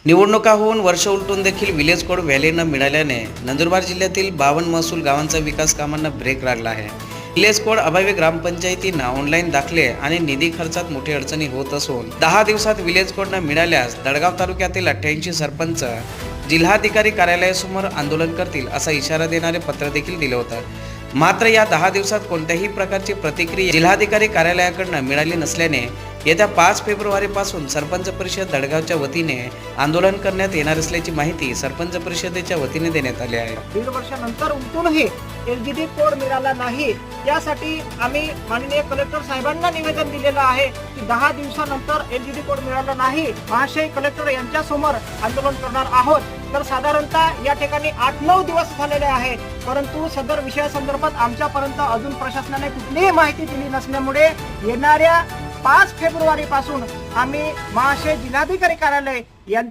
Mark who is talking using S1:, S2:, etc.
S1: निवडणुका होऊन वर्ष उलटून देखील विलेज कोड व्हॅली न मिळाल्याने नंदुरबार जिल्ह्यातील 52 महसूल गावांचा विकास कामांना ब्रेक लागला आहे। विलेज कोड अभावी ग्रामपंचायतींना ऑनलाईन दाखले आणि निधी खर्चात मोठी अडचणी होत असून 10 दिवसात विलेज कोड न मिळाल्यास दडगाव तालुक्यातील 88 सरपंच जिल्हाधिकारी कार्यालयासमोर आंदोलन करतील असा इशारा देणारे पत्र देखील दिले होते। मात्र या 10 दिवसात कोणत्याही प्रकारची प्रतिक्रिया जिल्हाधिकारी कार्यालयाकडून मिळाली नसल्याने येत्या 5 फेब्रुवारीपासून सरपंच परिषद दडगावच्या वतीने आंदोलन करण्यात येणार असल्याची माहिती सरपंच परिषदेच्या वतीने देण्यात आली आहे।
S2: 1.5 वर्षानंतर उलटूनही एलजीडी कोड मिळाला नाही, यासाठी आम्ही माननीय कलेक्टर साहेबांना निवेदन दिलेलं आहे की 10 दिवसानंतर एलजीडी कोड मिळाला नाही, महाशय कलेक्टर यांच्या समोर आंदोलन करणार आहोत। तर साधारणतः या ठिकाणी 8-9 दिवस झालेले आहे, परंतु सदर विषयासंदर्भात आमच्यापर्यंत अजून प्रशासनाने कुठलीही माहिती दिली नसल्यामुळे येणाऱ्या 5 फेब्रुवारीपासून आम्ही महाशय जिल्हाधिकारी कार्यालय यांच्या